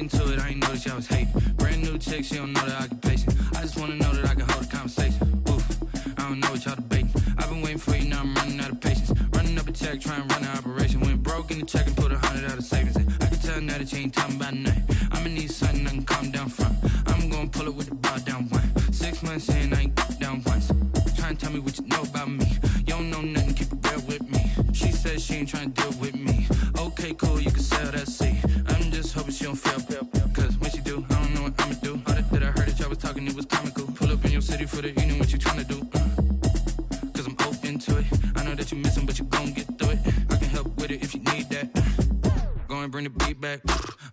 getting to it, I ain't noticed y'all was hating. Brand new chick, she don't know the occupation. I just wanna know that I can hold a conversation. Oof, I don't know what y'all debating. I've been waiting for you, now I'm running out of patience. Running up a check, trying to run an operation. Went broke in the check and put 100 out of savings in. I can tell now that you ain't talking about nothing. I'ma need something I can calm down from. I'm gonna pull it with the bar down one. 6 months in, I ain't down once. Trying to tell me what you know about me. You don't know nothing, keep it real with me. She says she ain't trying to deal with me. Okay, cool, you can sell that seat. I'm just hoping she don't feel. Cause when she do, I don't know what I'ma do. All that I heard that y'all was talking, it was comical. Pull up in your city for the evening, what you trying to do? Cause I'm open to it. I know that you missing, but you gon' get through it. I can help with it if you need that. Go and bring the beat back.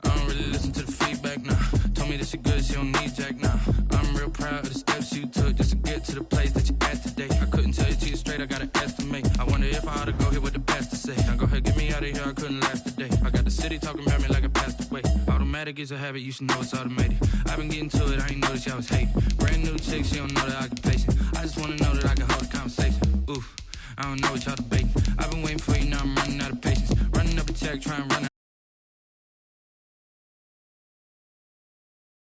I don't really listen to the feedback, nah. Told me that she good, she don't need Jack, nah. I'm real proud of the steps you took just to get to the place that you at today. I couldn't tell you to you straight, I gotta estimate. I wonder if I ought to go here with the best to say. Now go ahead, get me out of here, I couldn't last a day. I got the city talking about me like I passed away. Automatic is a habit, you should know it's automated. I've been getting to it, I ain't noticed y'all was hating. Brand new chick, she don't know the occupation. I just wanna know that I can hold a conversation. Oof, I don't know what y'all debating. I've been waiting for you, now I'm running out of patience. Running up a check, trying to run out.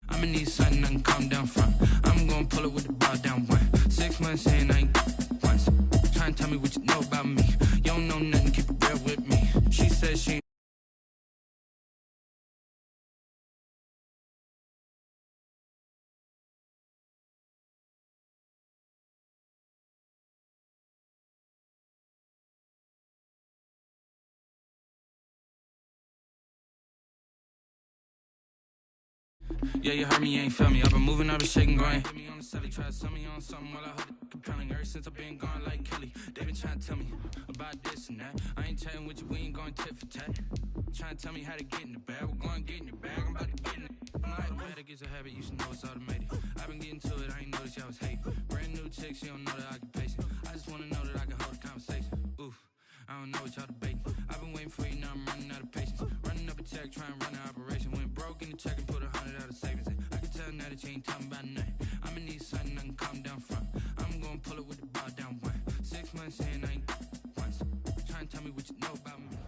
I'ma need something I can calm down from. I'm gonna pull it with the bar down one. 6 months in, I ain't once. Trying to tell me what you know about me. You don't know nothing, keep it real with me. She says she ain't. Yeah, you heard me, you ain't feel me. I've been moving, I've been shaking, going. Hit me on the celly, try to sell me on something while I hold it compelling. Ever since I've been gone like Kelly, they been trying to tell me about this and that. I ain't chatting with you, we ain't going tit for tat. Trying to tell me how to get in the bag. We're going to get in your bag, I'm about to get in it. Automatic is a habit, you should know it's automated. I've been getting to it, I ain't noticed y'all was hating. Brand new chick, she don't know the occupation. I just wanna know that I can hold a conversation. Oof, I don't know what y'all debating. I've been waiting for you, now I'm running out of patience. Running up a check, trying to run an operation. Went broke in the check and put 100 out of savings in. I can tell now that you ain't talking about nothing. I'ma need something I can calm down from. I'm gonna pull it with the bar down one. 6 months in, I ain't once. Trying to tell me what you know about me.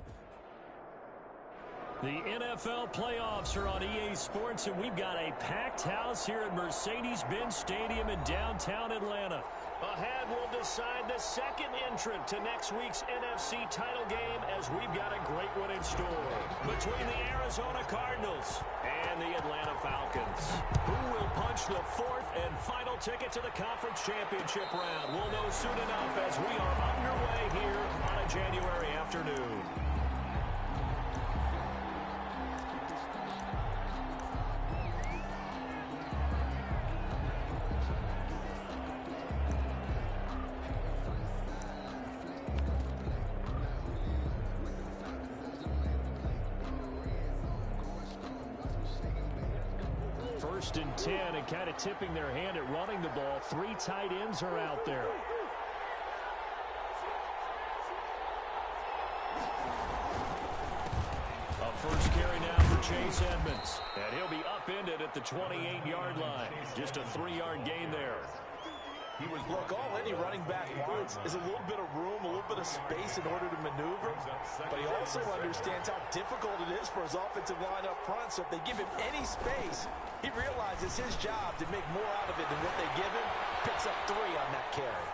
The NFL playoffs are on EA Sports, and we've got a packed house here at Mercedes-Benz Stadium in downtown Atlanta. Ahead, we'll decide the second entrant to next week's NFC title game, as we've got a great one in store between the Arizona Cardinals and the Atlanta Falcons. Who will punch the fourth and final ticket to the conference championship round? We'll know soon enough as we are underway here on a January afternoon. First and 10, and kind of tipping their hand at running the ball. 3 tight ends are out there. A first carry now for Chase Edmonds. And he'll be upended at the 28-yard line. Just a 3-yard gain there. Look, all any running back wants is a little bit of room, a little bit of space in order to maneuver. But he also understands how difficult it is for his offensive line up front. So if they give him any space, he realizes his job to make more out of it than what they give him. Picks up 3 on that carry.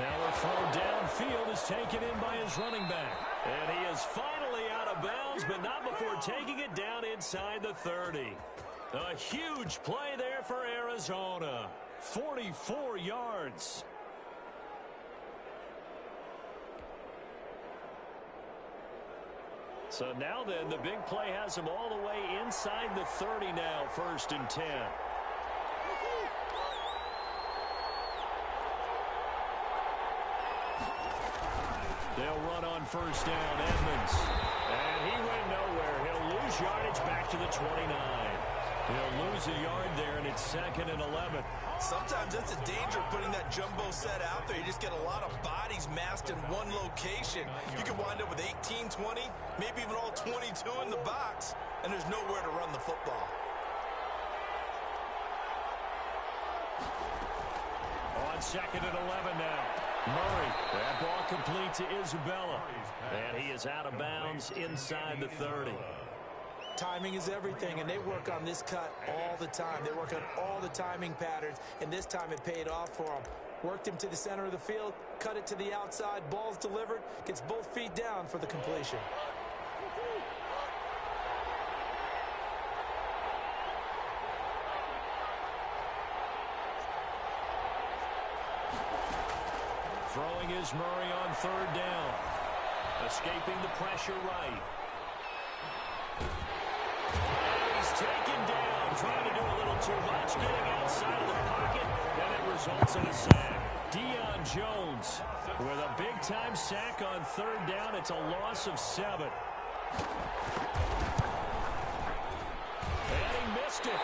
Now a throw downfield is taken in by his running back. And he is finally out of bounds, but not before taking it down inside the 30. A huge play there for Arizona. 44 yards. So now then, the big play has him all the way inside the 30 now, first and 10. They'll run on first down, Edmonds. And he went nowhere. He'll lose yardage back to the 29. He'll lose a yard there, and it's 2nd and 11. Sometimes that's a danger of putting that jumbo set out there. You just get a lot of bodies massed in one location. You could wind up with 18, 20, maybe even all 22 in the box, and there's nowhere to run the football. On 2nd and 11 now. Murray, that ball complete to Isabella. And he is out of bounds inside the 30. Timing is everything, and they work on this cut all the time. They work on all the timing patterns, and this time it paid off for them. Worked him to the center of the field, cut it to the outside, ball's delivered, gets both feet down for the completion. Throwing is Murray on third down. Escaping the pressure right. And he's taken down, trying to do a little too much, getting outside of the pocket, and it results in a sack. Jones with a big-time sack on third down. It's a loss of 7. And he missed it.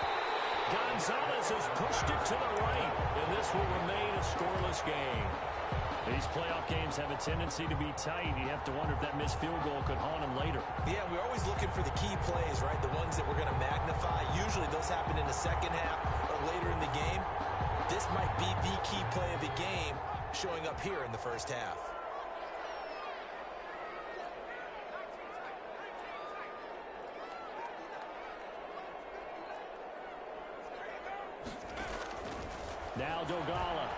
Gonzalez has pushed it to the right, and this will remain a scoreless game. These playoff games have a tendency to be tight. You have to wonder if that missed field goal could haunt him later. Yeah, we're always looking for the key plays, right? The ones that we're going to magnify. Usually those happen in the second half or later in the game. This might be the key play of the game showing up here in the first half. Now Dogala.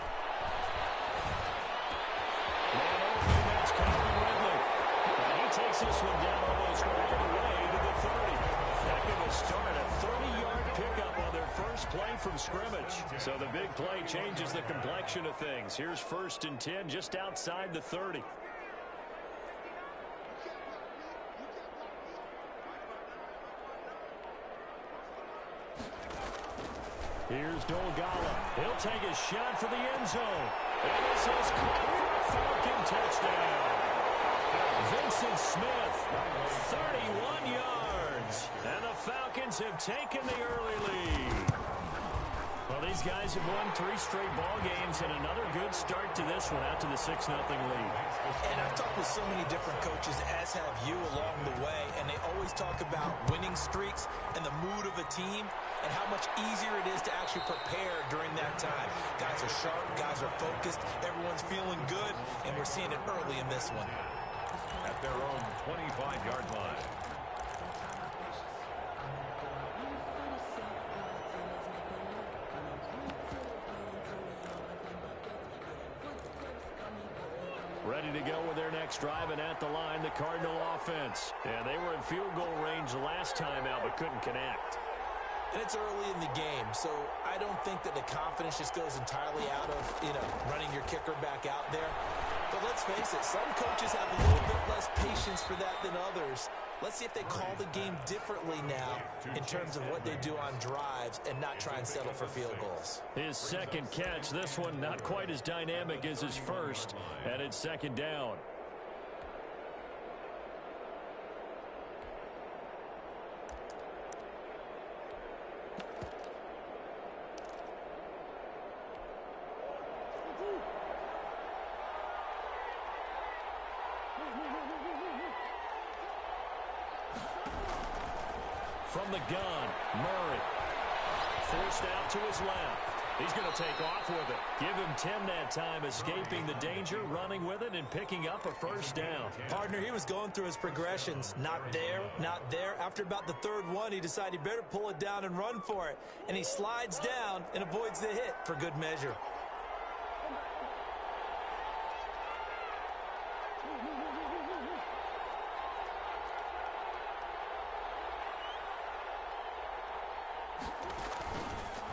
That's Calvin Ridley. And he takes this one down almost all the way to the 30. Heck of a start. A 30-yard pickup on their first play from scrimmage. So the big play changes the complexion of things. Here's 1st and 10 just outside the 30. Here's Dogala. He'll take a shot for the end zone. And this is caught for a Falcon touchdown. Vincent Smith, 31 yards. And the Falcons have taken the early lead. Well, these guys have won 3 straight ball games, and another good start to this one out to the 6-0 lead. And I've talked with so many different coaches, as have you, along the way, and they always talk about winning streaks and the mood of a team and how much easier it is to actually prepare during that time. Guys are sharp, guys are focused, everyone's feeling good, and we're seeing it early in this one. At their own 25-yard line. Ready to go with their next drive, and at the line, the Cardinal offense. And they were in field goal range last time out, but couldn't connect. And it's early in the game, so I don't think that the confidence just goes entirely out of, running your kicker back out there. But let's face it, some coaches have a little bit less patience for that than others. Let's see if they call the game differently now in terms of what they do on drives and not try and settle for field goals. His second catch, this one not quite as dynamic as his first, and it's 2nd down. From the gun, Murray. Forced out to his left. He's going to take off with it. Give him 10 that time, escaping the danger, running with it, and picking up a 1st down. Partner, he was going through his progressions. Not there, not there. After about the 3rd one, he decided he better pull it down and run for it. And he slides down and avoids the hit for good measure.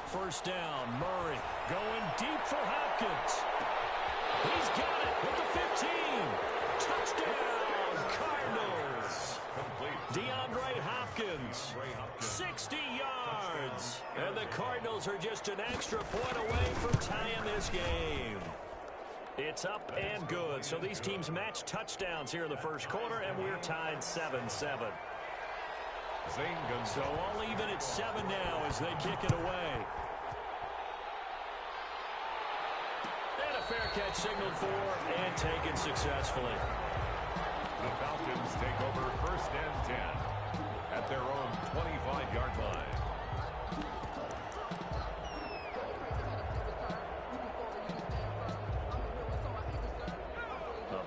First down, Murray going deep for Hopkins. He's got it with the 15. Touchdown, Cardinals. DeAndre Hopkins, 60 yards. And the Cardinals are just an extra point away from tying this game. It's up and good. So these teams match touchdowns here in the first quarter, and we're tied 7-7. So all even at 7 now as they kick it away. And a fair catch signaled for and taken successfully. The Falcons take over 1st and 10 at their own 25-yard line.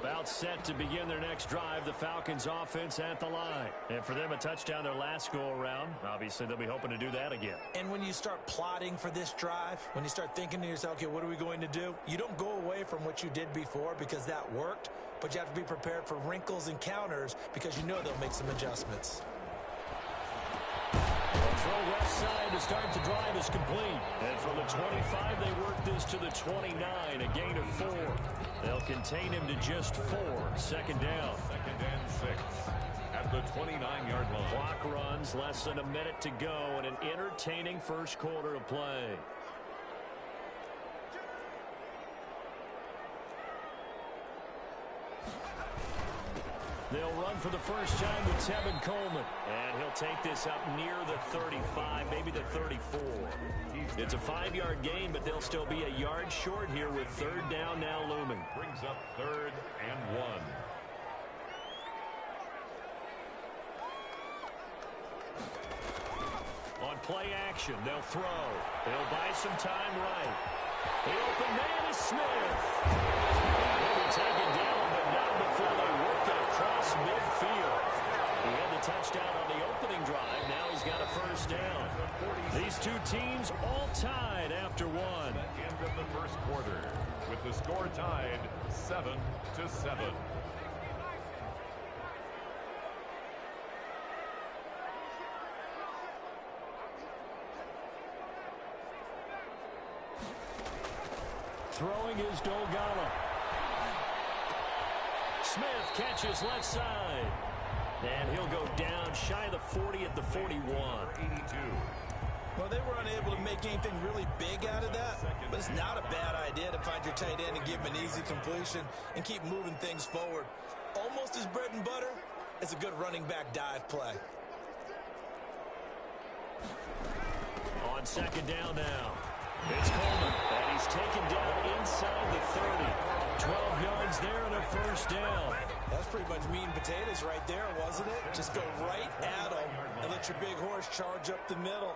About timeout set to begin their next drive. The Falcons offense at the line. And for them, a touchdown their last go-around. Obviously, they'll be hoping to do that again. And when you start plotting for this drive, when you start thinking to yourself, okay, what are we going to do? You don't go away from what you did before because that worked, but you have to be prepared for wrinkles and counters because you know they'll make some adjustments. Throw left side to start the drive is complete. And from the 25, they work this to the 29, a gain of 4. They'll contain him to just 4. Second down. Second and 6 at the 29-yard line. Clock runs, less than a minute to go, and an entertaining first quarter of play. They'll run for the first time with Tevin Coleman. And he'll take this up near the 35, maybe the 34. It's a 5-yard gain, but they'll still be a yard short here with third down now looming. Brings up 3rd and 1. On play action, they'll throw. They'll buy some time right. The open man is Smith. He'll be taken down, but not before they work it across midfield. He had the touchdown on the opening drive. Now he's got a first down. These two teams all tied after one. End of the first quarter with the score tied 7-7. Throwing is Dolgala. Smith catches left side. And he'll go down shy of the 40 at the 41. 82. Well, they were unable to make anything really big out of that, but it's not a bad idea to find your tight end and give him an easy completion and keep moving things forward. Almost his bread and butter. It's a good running back dive play. On second down now. It's Coleman, and he's taken down inside the 30. 12 yards there and a first down. That's pretty much meat and potatoes right there, wasn't it? Just go right at them and let your big horse charge up the middle.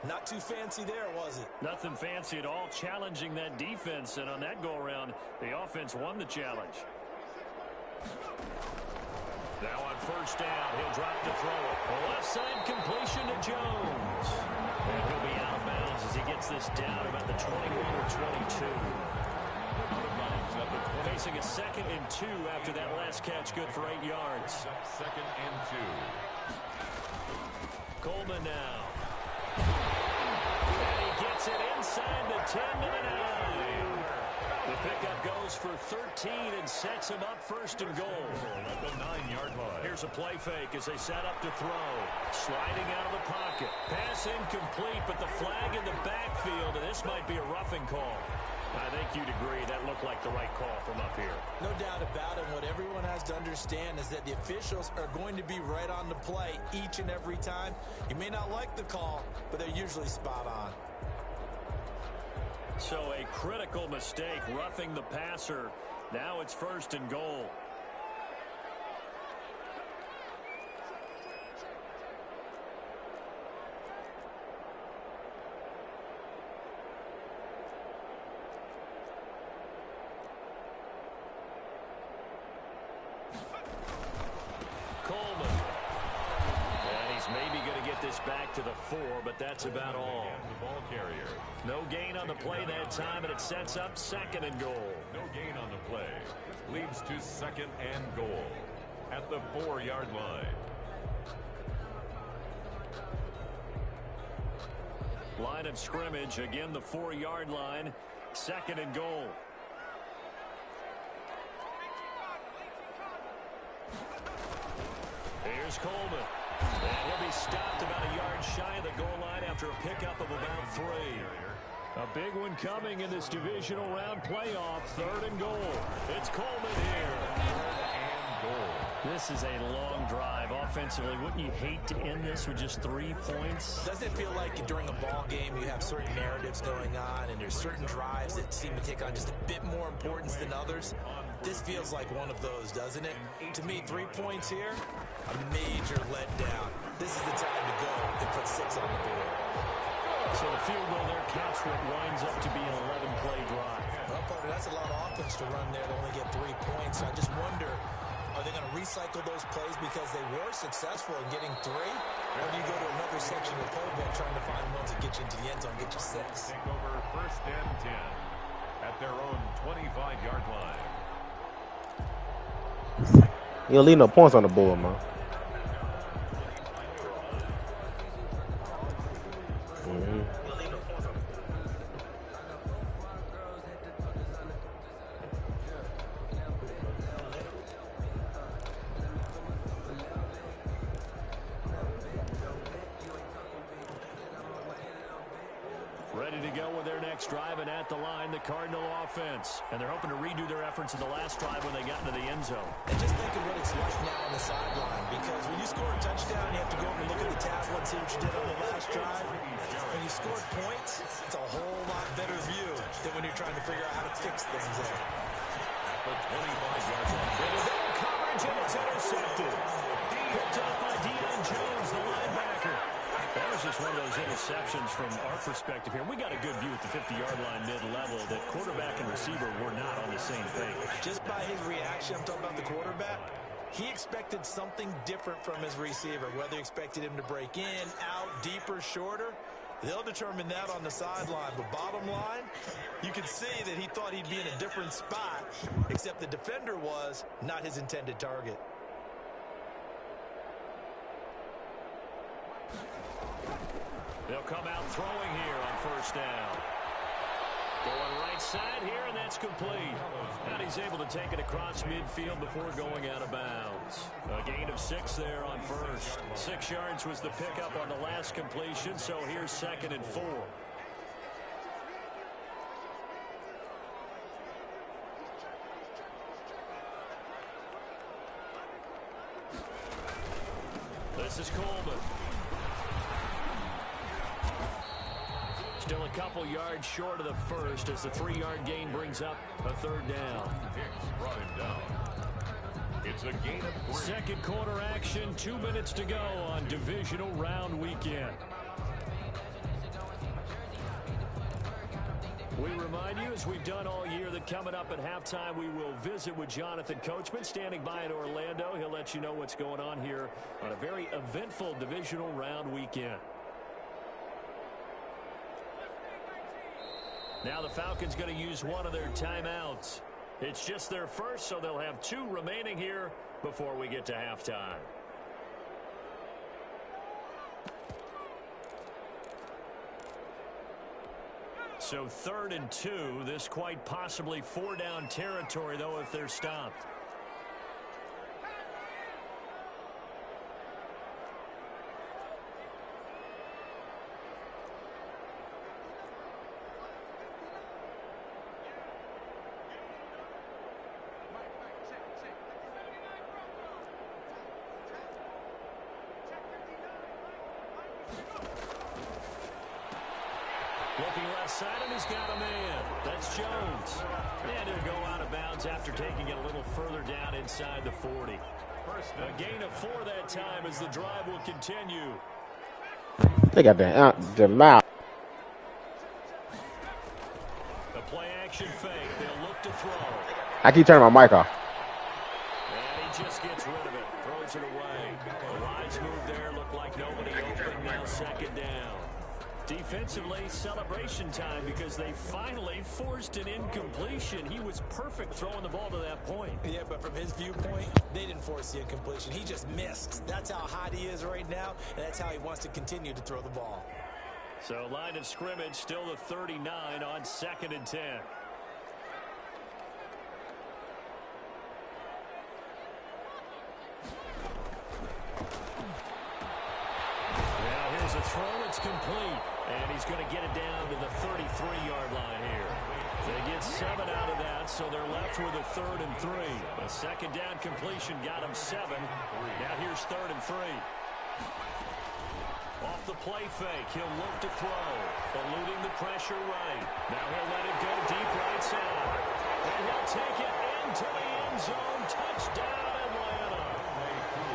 Not too fancy there, was it? Nothing fancy at all, challenging that defense, and on that go-around, the offense won the challenge. Now on first down, he'll drop to throw it. A left side completion to Jones. And he'll be out of bounds as he gets this down about the 21 or 22. Facing a 2nd and 2 after that last catch, good for 8 yards. 2nd and 2. Coleman now. And he gets it inside the 10 to the 9. The pickup goes for 13 and sets him up first and goal. At the 9-yard line. Here's a play fake as they set up to throw. Sliding out of the pocket. Pass incomplete, but the flag in the backfield, and this might be a roughing call. I think you'd agree that looked like the right call from up here. No doubt about it. What everyone has to understand is that the officials are going to be right on the play each and every time. You may not like the call, but they're usually spot on. So a critical mistake, roughing the passer. Now it's first and goal. Coleman. And he's maybe going to get this back to the 4, but that's about all. The ball carrier. No gain on the play that time, and it sets up 2nd and goal. No gain on the play. Leads to 2nd and goal at the 4-yard line. Line of scrimmage, again the 4-yard line. 2nd and goal. Here's Coleman. And he'll be stopped about a yard shy of the goal line after a pickup of about 3. A big one coming in this divisional round playoff. 3rd and goal. It's Coleman here. 3rd and goal. This is a long drive offensively. Wouldn't you hate to end this with just 3 points? Doesn't it feel like during a ball game you have certain narratives going on and there's certain drives that seem to take on just a bit more importance than others? This feels like one of those, doesn't it? To me, 3 points here, a major letdown. This is the time to go and put 6 on the board. So the field goal there counts what winds up to be an 11-play drive. Up quarter. That's a lot of offense to run there to only get 3 points. So I just wonder, are they going to recycle those plays because they were successful in getting 3? Or do you go to another section of the playbook trying to find ones that get you into the end zone, get you 6? Take over first and 10 at their own 25-yard line. You don't leave no points on the board, man. Ready to go with their next drive, and at the line, the Cardinal offense. And they're hoping to redo their efforts in the last drive when they got into the end zone. And just thinking what it's like now on the sideline, because when you score a touchdown, you have to go over and look at the tablet and see what you did on the last drive. When you scored points, it's a whole lot better view than when you're trying to figure out how to fix things there. At the 25-yard line. Coverage, and it's intercepted. Picked up by Jones, the linebacker. That was just one of those interceptions from our perspective here. We got a good view at the 50-yard line mid-level that quarterback and receiver were not on the same page. Just by his reaction, I'm talking about the quarterback, he expected something different from his receiver, whether he expected him to break in, out, deeper, shorter. They'll determine that on the sideline. But bottom line, you can see that he thought he'd be in a different spot, except the defender was not his intended target. They'll come out throwing here on first down. Going right side here, and that's complete. And he's able to take it across midfield before going out of bounds. A gain of 6 there on first. 6 yards was the pickup on the last completion, so here's 2nd and 4. This is Coleman. Still a couple yards short of the first as the 3-yard gain brings up a 3rd down. Hicks brought him down. It's a gain of 3. Second quarter action, 2 minutes to go on divisional round weekend. We remind you, as we've done all year, that coming up at halftime, we will visit with Jonathan Coachman, standing by in Orlando. He'll let you know what's going on here on a very eventful divisional round weekend. Now the Falcons going to use one of their timeouts. It's just their first, so they'll have 2 remaining here before we get to halftime. So 3rd and 2. This quite possibly 4-down territory, though, if they're stopped. Looking left side, and he's got a man. That's Jones. And he'll go out of bounds after taking it a little further down inside the 40. A gain of 4 that time as the drive will continue. They got the mouth. The play action fake. They'll look to throw. I keep turning my mic off. And he just gets rid of it. Throws it away. The rise move there looked like nobody open. Now 2nd down. Defensively, celebration time because they finally forced an incompletion. He was perfect throwing the ball to that point. Yeah, but from his viewpoint, they didn't force the incompletion. He just missed. That's how hot he is right now, and that's how he wants to continue to throw the ball. So line of scrimmage, still the 39 on 2nd and 10. Now here's a throw. It's complete. And he's going to get it down to the 33-yard line here. They get 7 out of that, so they're left with a 3rd and 3. A 2nd down completion got him 7. Now here's 3rd and 3. Off the play fake, he'll look to throw. Eluding the pressure right. Now he'll let it go deep right side. And he'll take it into the end zone. Touchdown, Atlanta.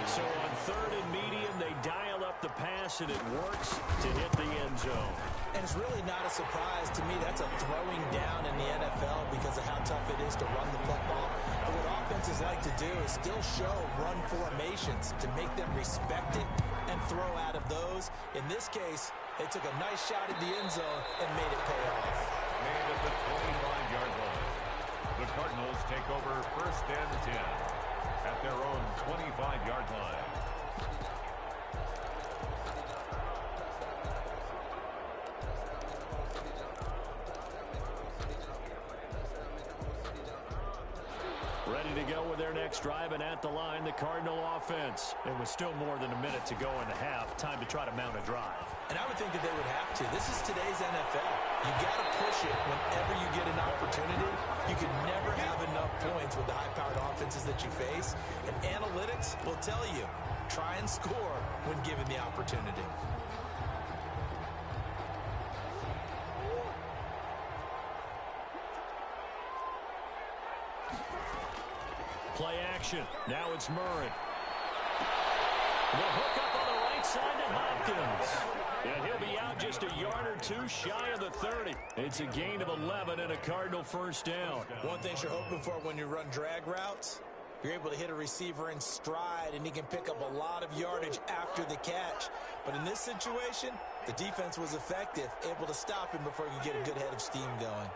So on 3rd and medium, they dial up the pass, and it works to hit the end zone. And it's really not a surprise to me. That's a throwing down in the NFL because of how tough it is to run the football. But what offenses like to do is still show run formations to make them respect it and throw out of those. In this case, they took a nice shot at the end zone and made it pay off. Made at the 25-yard line. The Cardinals take over first and 10 at their own 25-yard line. Ready to go with their next drive, and at the line, the Cardinal offense. It was still more than a minute to go in the half. Time to try to mount a drive. And I would think that they would have to. This is today's NFL. You got to push it whenever you get an opportunity. You can never have enough points with the high-powered offenses that you face. And analytics will tell you, try and score when given the opportunity. Play action. Now it's Murray. The hook up on the right side to Hopkins. And he'll be out just a yard or two shy of the 30. It's a gain of 11 and a Cardinal first down. One thing you're hoping for when you run drag routes, you're able to hit a receiver in stride, and he can pick up a lot of yardage after the catch. But in this situation, the defense was effective, able to stop him before he could get a good head of steam going.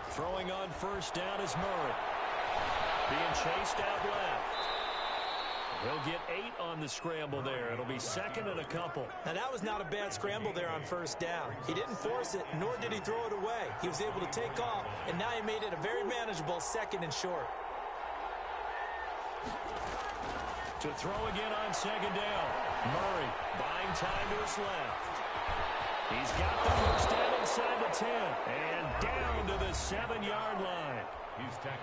Throwing on first down is Murray. Being chased out left. He'll get 8 on the scramble there. It'll be second and a couple. Now, that was not a bad scramble there on first down. He didn't force it, nor did he throw it away. He was able to take off, and now he made it a very manageable second and short. To throw again on second down. Murray buying time to his left. He's got the first down inside the 10 and down to the 7-yard line.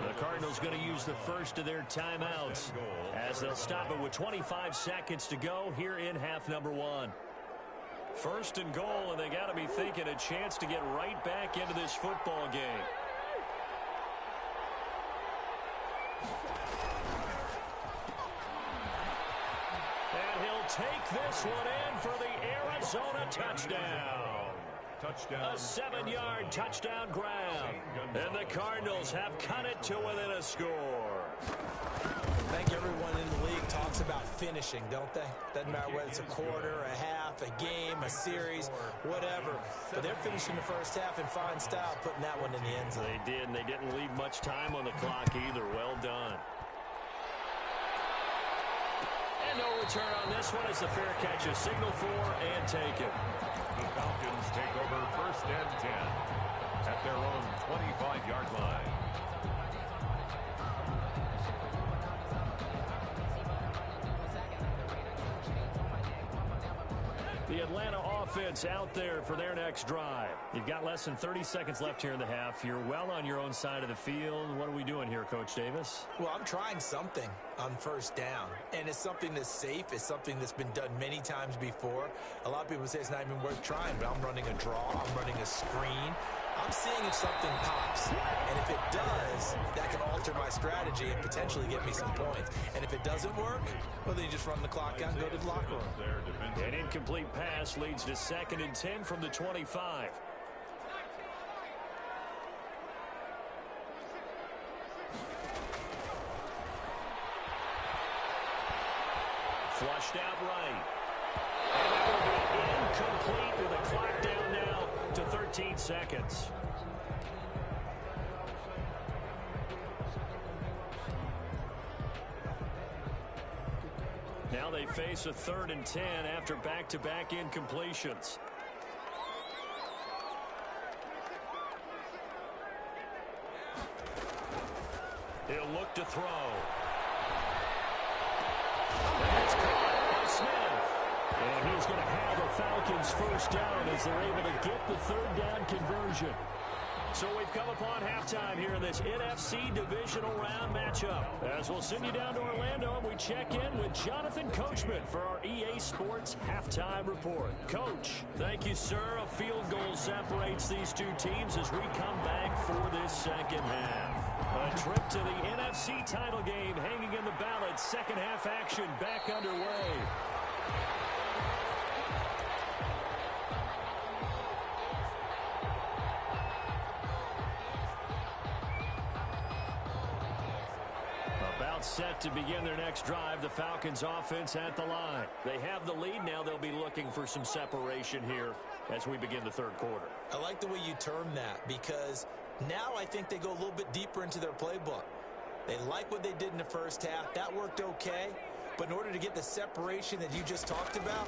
The Cardinals going to use the first of their timeouts as they'll stop it with 25 seconds to go here in half number 1. First and goal, and they got to be thinking a chance to get right back into this football game. And he'll take this one in for the Arizona touchdown. A 7-yard touchdown grab. And the Cardinals have cut it to within a score. I think everyone in the league talks about finishing, don't they? Doesn't matter whether it's a quarter, a half, a game, a series, whatever. But they're finishing the first half in fine style, putting that one in the end zone. They did, and they didn't leave much time on the clock either. Well done. And no return on this one as the fair catch is signaled for and taken. The Falcons take over first and 10 at their own 25-yard line. The Atlanta offense out there for their next drive. You've got less than 30 seconds left here in the half. You're well on your own side of the field. What are we doing here, Coach Davis? Well, I'm trying something on first down, and it's something that's safe. It's something that's been done many times before. A lot of people say it's not even worth trying, but I'm running a draw. I'm running a screen. I'm seeing if something pops, and if it does, that can alter my strategy and potentially get me some points. And if it doesn't work, well, then you just run the clock out and go to the locker room. An incomplete pass leads to 2nd and 10 from the 25. Flushed out right. And that will be incomplete with a clock down now to 13 seconds. Now they face a 3rd and 10 after back-to-back incompletions. He'll look to throw. And it's caught by Smith. And he's going to have the Falcons first down as they're able to get the 3rd down conversion. So we've come upon halftime here in this NFC Divisional Round matchup. As we'll send you down to Orlando, and we check in with Jonathan Coachman for our EA Sports Halftime Report. Coach, thank you, sir. A field goal separates these two teams as we come back for this second half. A trip to the NFC title game hanging in the balance. Second half action back underway. About set to begin their next drive. The Falcons offense at the line. They have the lead now. They'll be looking for some separation here as we begin the third quarter. I like the way you term that, because now I think they go a little bit deeper into their playbook. They like what they did in the first half. That worked okay. But in order to get the separation that you just talked about,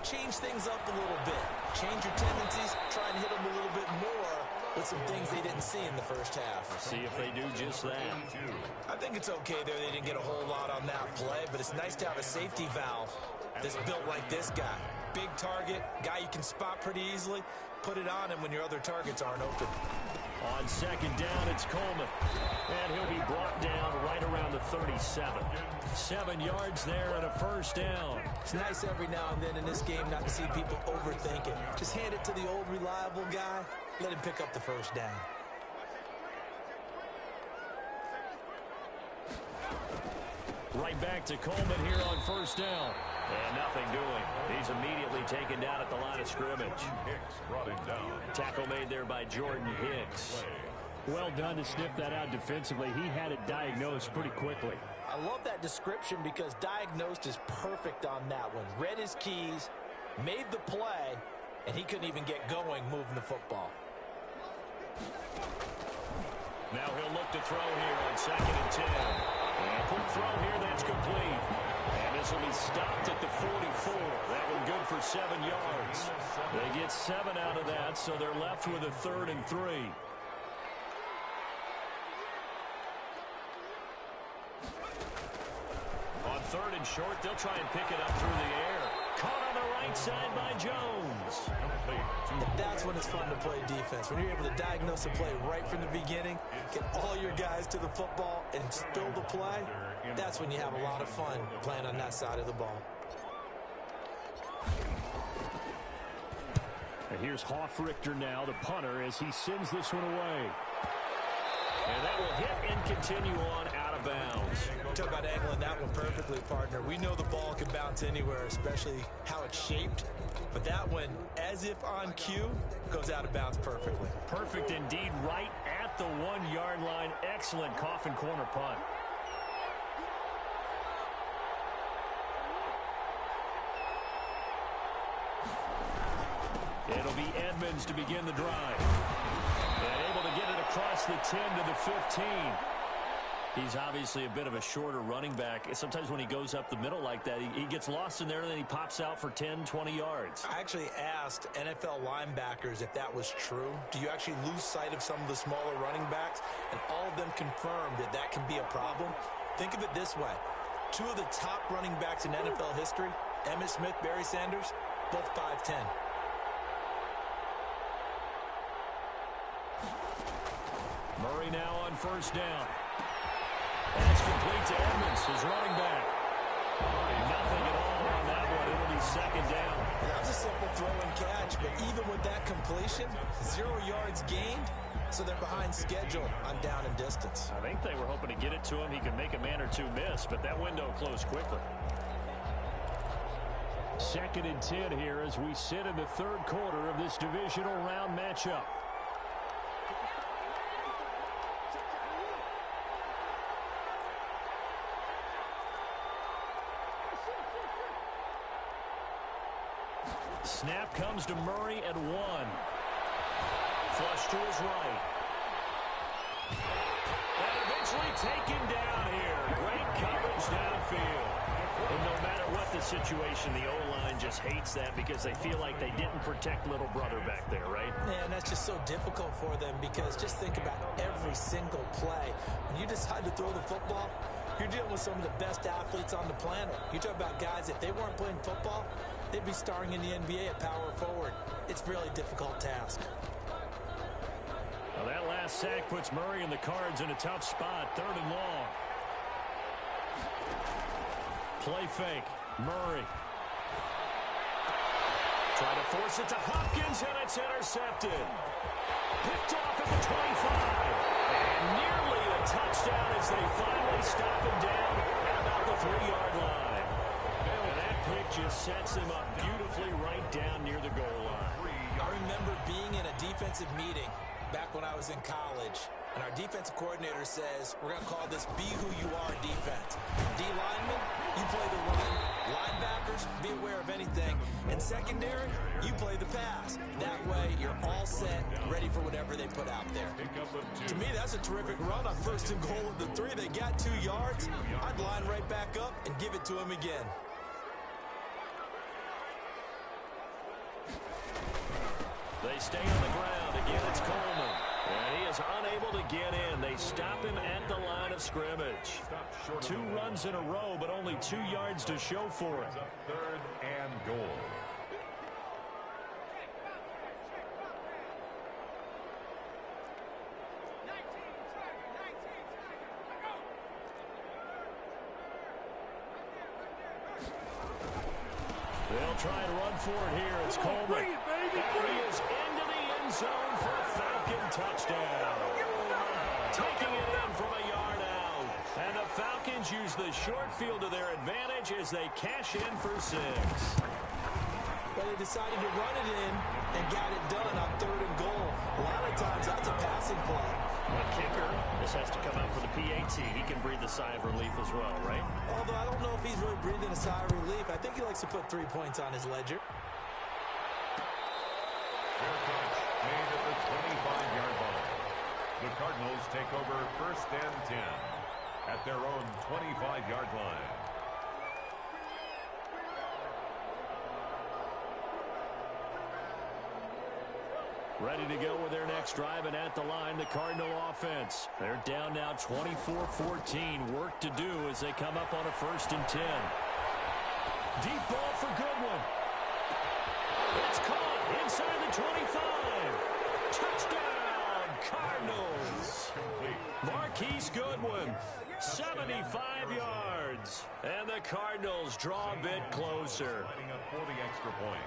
change things up a little bit. Change your tendencies. Try and hit them a little bit more with some things they didn't see in the first half. See if they do just that. I think it's okay there. They didn't get a whole lot on that play, but it's nice to have a safety valve that's built like this guy. Big target, guy you can spot pretty easily. Put it on him when your other targets aren't open. On second down, it's Coleman. And he'll be brought down right around the 37. 7 yards there and a first down. It's nice every now and then in this game not to see people overthink it. Just hand it to the old reliable guy. Let him pick up the first down. Right back to Coleman here on first down. And nothing doing. He's immediately taken down at the line of scrimmage. Hicks brought him down. Tackle made there by Jordan Hicks. Well done to sniff that out defensively. He had it diagnosed pretty quickly. I love that description because diagnosed is perfect on that one. Read his keys, made the play, and he couldn't even get going moving the football. Now he'll look to throw here on 2nd and 10. And quick throw here, that's complete. And this will be stopped at the 44. That one good for 7 yards. They get 7 out of that, so they're left with a 3rd and 3. On 3rd and short, they'll try and pick it up through the air. Caught on the right side by Jones. That's when it's fun to play defense. When you're able to diagnose a play right from the beginning, get all your guys to the football, and spill the play, that's when you have a lot of fun playing on that side of the ball. And here's Hoffrichter now, the punter, as he sends this one away. And that will hit and continue on out of bounds. Talk about angling that one perfectly, partner. We know the ball can bounce anywhere, especially how it's shaped. But that one, as if on cue, goes out of bounds perfectly. Perfect indeed, right at the 1-yard line. Excellent coffin corner punt. It'll be Edmonds to begin the drive. And able to get it across the 10 to the 15. He's obviously a bit of a shorter running back. Sometimes when he goes up the middle like that, he gets lost in there, and then he pops out for 10, 20 yards. I actually asked NFL linebackers if that was true. Do you actually lose sight of some of the smaller running backs? And all of them confirmed that that can be a problem. Think of it this way. 2 of the top running backs in NFL history, Emmitt Smith, Barry Sanders, both 5'10". Murray now on first down. That's complete to Edmonds, his running back. Nothing at all on that one. It'll be 2nd down. That was a simple throw and catch, but even with that completion, 0 yards gained, so they're behind schedule on down and distance. I think they were hoping to get it to him. He could make a man or two miss, but that window closed quickly. 2nd and 10 here as we sit in the 3rd quarter of this divisional round matchup. Snap comes to Murray at 1. Flush to his right. And eventually taken down here. Great coverage downfield. And no matter what the situation, the O-line just hates that because they feel like they didn't protect little brother back there, right? Man, that's just so difficult for them because just think about every single play. When you decide to throw the football, you're dealing with some of the best athletes on the planet. You talk about guys, if they weren't playing football, they'd be starring in the NBA at power forward. It's a really difficult task. Well, that last sack puts Murray and the Cards in a tough spot. 3rd and long. Play fake. Murray. Try to force it to Hopkins, and it's intercepted. Picked off at the 25. And nearly a touchdown as they finally stop him down at about the 3-yard line. And that pick just sets them up beautifully right down near the goal line. I remember being in a defensive meeting back when I was in college, and our defensive coordinator says, we're going to call this be who you are defense. D linemen, you play the run. Linebackers, be aware of anything. And secondary, you play the pass. That way, you're all set, ready for whatever they put out there. To me, that's a terrific run on 1st and goal of the 3. They got 2 yards. I'd line right back up and give it to him again. They stay on the ground. Again, it's Coleman. And he is unable to get in. They stop him at the line of scrimmage. 2 runs in a row, but only 2 yards to show for it. 3rd and goal. They'll try and run for it here. It's Coleman. And he is into the end zone for a Falcon touchdown. Taking it in from a yard out. And the Falcons use the short field to their advantage as they cash in for 6. But they decided to run it in and got it done on 3rd and goal. A lot of times that's a passing play. The kicker, this has to come out for the PAT. He can breathe a sigh of relief as well, right? Although I don't know if he's really breathing a sigh of relief. I think he likes to put 3 points on his ledger. Fair catch made at the 25-yard line. The Cardinals take over 1st and 10 at their own 25-yard line. Ready to go with their next drive, and at the line, the Cardinal offense. They're down now 24-14. Work to do as they come up on a 1st and 10. Deep ball for Goodwin. It's caught inside the 25. Touchdown, Cardinals. Marquise Goodwin, 75 yards. And the Cardinals draw a bit closer. Lining up for the extra point.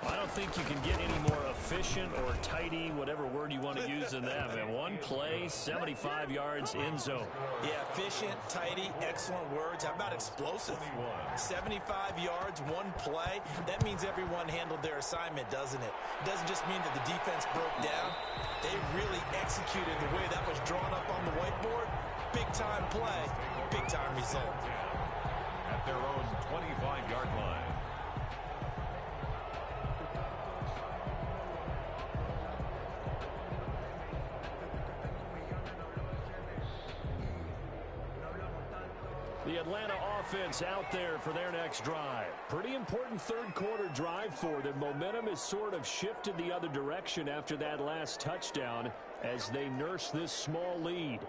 I don't think you can get any more efficient or tidy, whatever word you want to use in that. Man, 1 play, 75 yards, end zone. Yeah, efficient, tidy, excellent words. How about explosive? 75 yards, 1 play. That means everyone handled their assignment, doesn't it? It doesn't just mean that the defense broke down. They really executed the way that was drawn up on the whiteboard. Big-time play, big-time result. At their own 25-yard line. The Atlanta offense out there for their next drive. Pretty important 3rd quarter drive for them. Momentum has sort of shifted the other direction after that last touchdown as they nurse this small lead.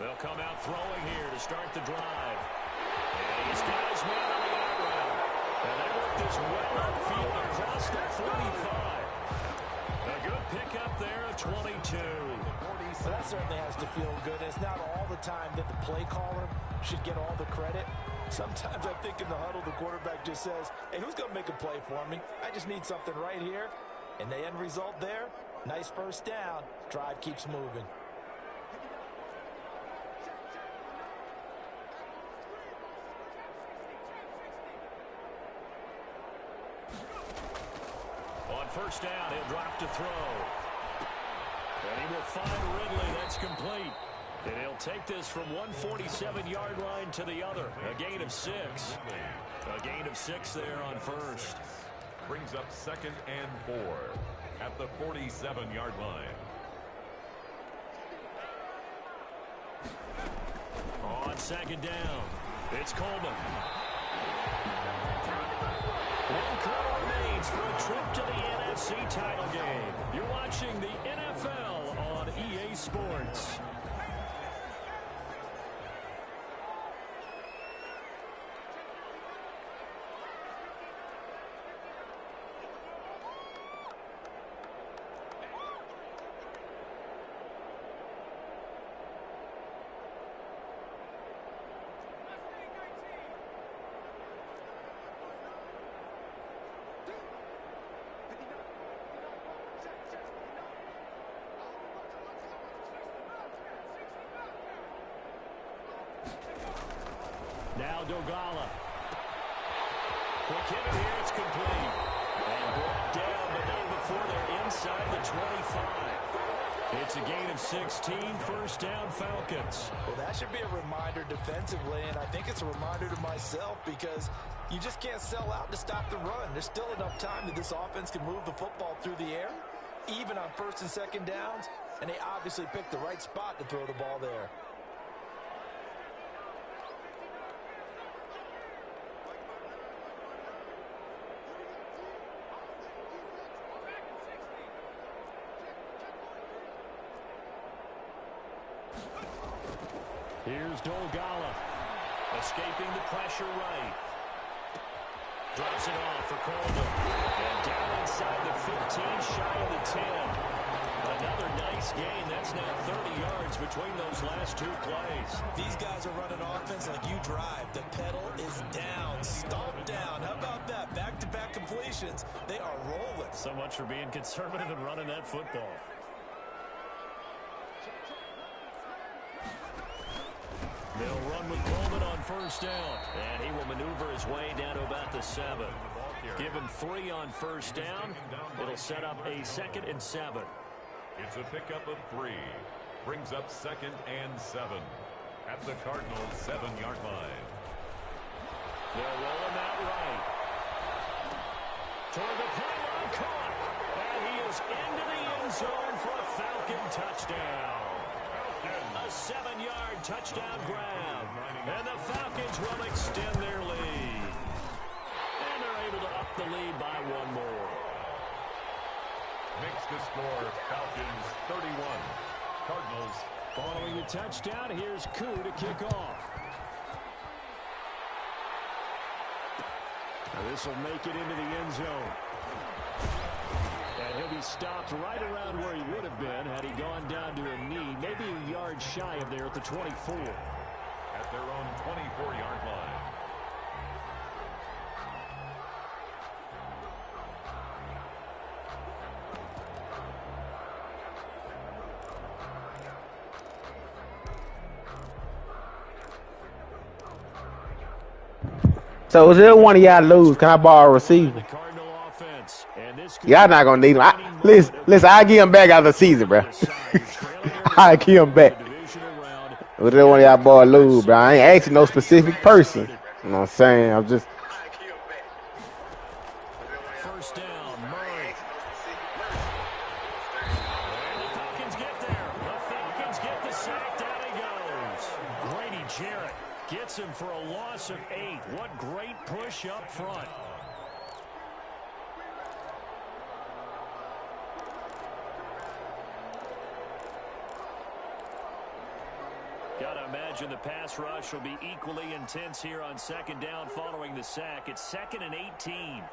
They'll come out throwing here to start the drive. And he's got his man on the outrun. And they work this well upfield across the 45. A good pickup there of 22. Well, that certainly has to feel good. It's not all the time that the play caller should get all the credit. Sometimes I think in the huddle, the quarterback just says, hey, who's going to make a play for me? I just need something right here. And the end result there, nice 1st down. Drive keeps moving. On 1st down, he'll drop to throw. And he will find Ridley. That's complete. And he'll take this from 147-yard line to the other. A gain of 6. A gain of 6 there on 1st. Brings up 2nd and 4 at the 47-yard line. On 2nd down, it's Coleman. 1 quarter remains for a trip to the NFC title game. You're watching the NFL on EA Sports. Now Dogala. Quick hitter here. It's complete. And brought down, but not before they're inside the 25. It's a gain of 16, first down Falcons. Well, that should be a reminder defensively, and I think it's a reminder to myself because you just can't sell out to stop the run. There's still enough time that this offense can move the football through the air, even on first and second downs, and they obviously picked the right spot to throw the ball there. Here's Dogala. Escaping the pressure right. Drops it off for Coleman. And down inside the 15, shy of the 10. Another nice gain. That's now 30 yards between those last two plays. These guys are running offense like you drive. The pedal is down, stomped down. How about that? Back-to-back completions. They are rolling. So much for being conservative and running that football. They'll run with Coleman on first down. And he will maneuver his way down to about the 7. Give him 3 on first down. It'll set up a 2nd and 7. It's a pickup of 3. Brings up 2nd and 7 at the Cardinals' 7-yard line. They're rolling that right. Toward the pylon, caught. And he is into the end zone for a Falcon touchdown. A 7-yard touchdown grab. And the Falcons will extend their lead. And they're able to up the lead by 1 more. Makes the score Falcons 31. Cardinals. Following the touchdown, here's Koo to kick off. Now this will make it into the end zone. And he'll be stopped right around where he would have been had he gone down to a knee, maybe a yard shy of there at the 24. At their own 24-yard line. So is there one of y'all lose? Can I borrow a receiver? Y'all not gonna need him. Listen, I'll give him back after the season, bro. I'll give him back. Was there one of y'all boy lose, bro? I ain't asking no specific person. You know what I'm saying? I'm just. First down, Murray. And the Falcons get there. The Falcons get the sack. Down he goes. Grady Jarrett gets him for a loss of 8. What great push up front. Got to imagine the pass rush will be equally intense here on second down following the sack. It's 2nd and 18.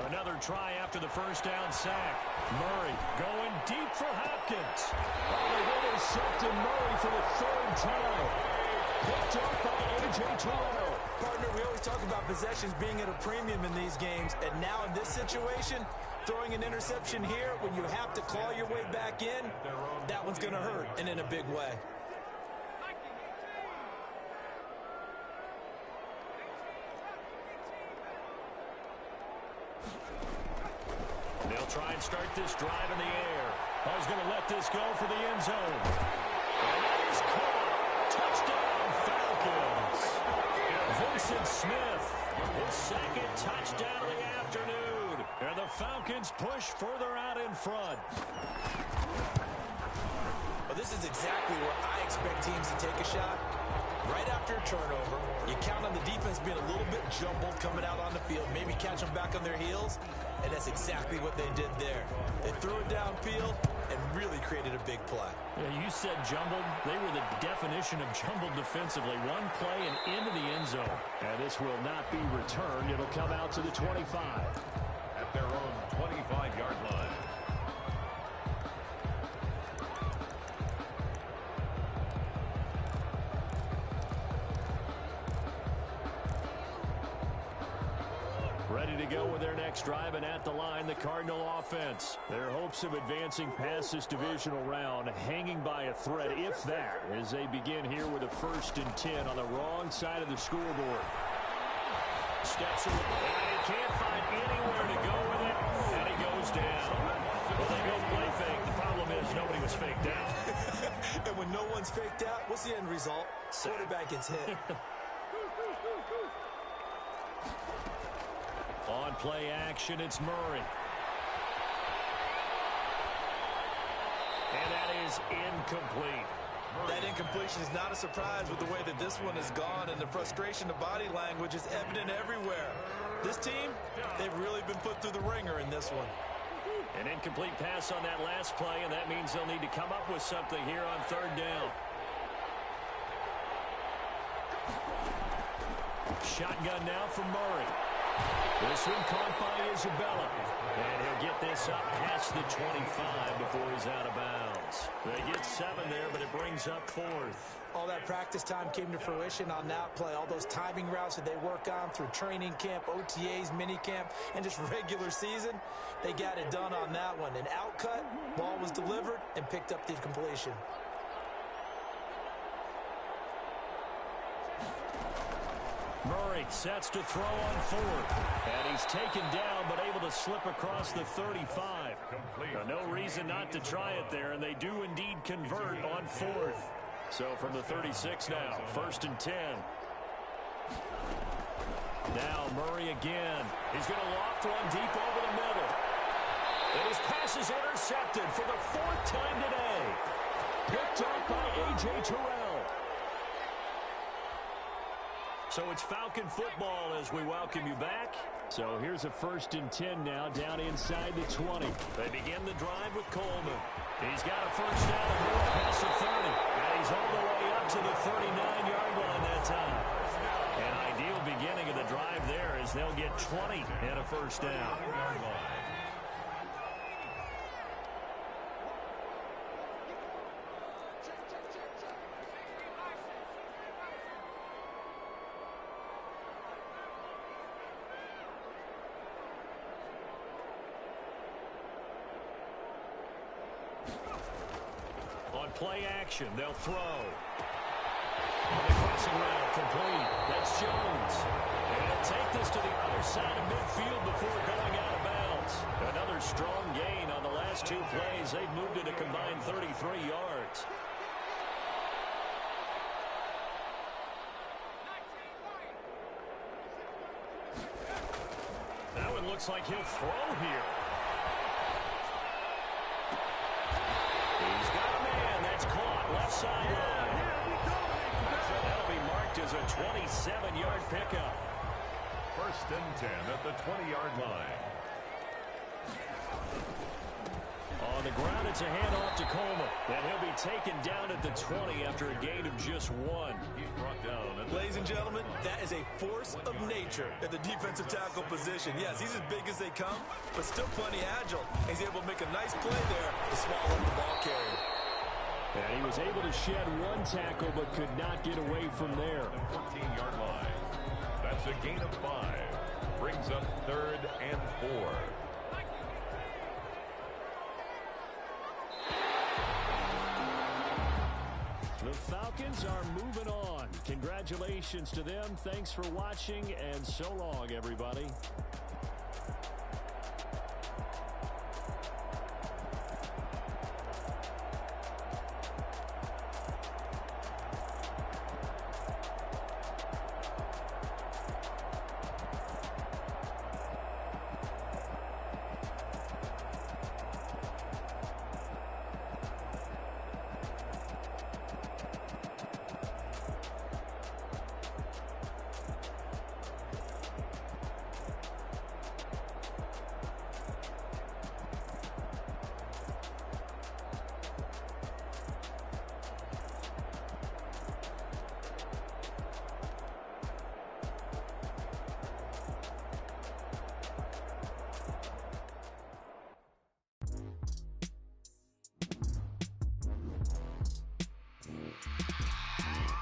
Another try after the first down sack. Murray going deep for Hopkins. Oh, they intercepted Murray for the 3rd time. Picked up by A.J. Terrell. Partner, we always talk about possessions being at a premium in these games, and now in this situation, throwing an interception here when you have to claw your way back in, that one's going to hurt, and in a big way. They'll try and start this drive in the air. I was going to let this go for the end zone. And that is caught. Touchdown, Falcons. Vincent Smith, his 2nd touchdown of the afternoon. And the Falcons push further out in front. Well, this is exactly where I expect teams to take a shot. Right after a turnover, you count on the defense being a little bit jumbled coming out on the field, maybe catch them back on their heels, and that's exactly what they did there. They threw it downfield and really created a big play. Yeah, you said jumbled. They were the definition of jumbled defensively. One play and into the end zone. And this will not be returned. It'll come out to the 25. At their own 25-yard line. Ready to to go with their next drive, and at the line, the Cardinal offense. Their hopes of advancing past this divisional round hanging by a thread, if that, as they begin here with a 1st and 10 on the wrong side of the scoreboard. Steps away, and he can't find anywhere to go with it, and he goes down. Well, they go play fake. The problem is nobody was faked out. And when no one's faked out, what's the end result? Quarterback gets hit. On play action, it's Murray. And that is incomplete. That incompletion is not a surprise with the way that this one has gone, and the frustration of body language is evident everywhere. This team, they've really been put through the ringer in this one. An incomplete pass on that last play, and that means they'll need to come up with something here on 3rd down. Shotgun now for Murray. This one caught by Isabella. And he'll get this up past the 25 before he's out of bounds. They get 7 there, but it brings up 4th. All that practice time came to fruition on that play. All those timing routes that they work on through training camp, OTAs, minicamp, and just regular season, they got it done on that one. An outcut, ball was delivered, and picked up the completion. Murray sets to throw on 4th. And he's taken down, but able to slip across the 35. No reason not to try it there, and they do indeed convert on 4th. So from the 36 now, 1st and 10. Now Murray again. He's going to loft one deep over the middle. And his pass is intercepted for the 4th time today. Picked up by A.J. Terrell. So it's Falcon football as we welcome you back. So here's a 1st and 10 now down inside the 20. They begin the drive with Coleman. He's got a 1st down and more past the 30. And he's all the way up to the 39-yard line that time. An ideal beginning of the drive there as they'll get 20 and a 1st down. Play action, they'll throw. The crossing route complete. That's Jones. And he'll take this to the other side of midfield before going out of bounds. Another strong gain on the last 2 plays. They've moved it a combined 33 yards. That one looks like he'll throw here. Left sideline. So that'll be marked as a 27-yard pickup. 1st and 10 at the 20-yard line. On the ground, it's a handoff to Coleman. And he'll be taken down at the 20 after a gain of just 1. He's brought down. Ladies and gentlemen, that is a force of nature at the defensive tackle position. Yes, he's as big as they come, but still plenty agile. He's able to make a nice play there to swallow up the ball carrier. And he was able to shed 1 tackle, but could not get away from there. The 14-yard line. That's a gain of 5. Brings up 3rd and 4. The Falcons are moving on. Congratulations to them. Thanks for watching, and so long, everybody.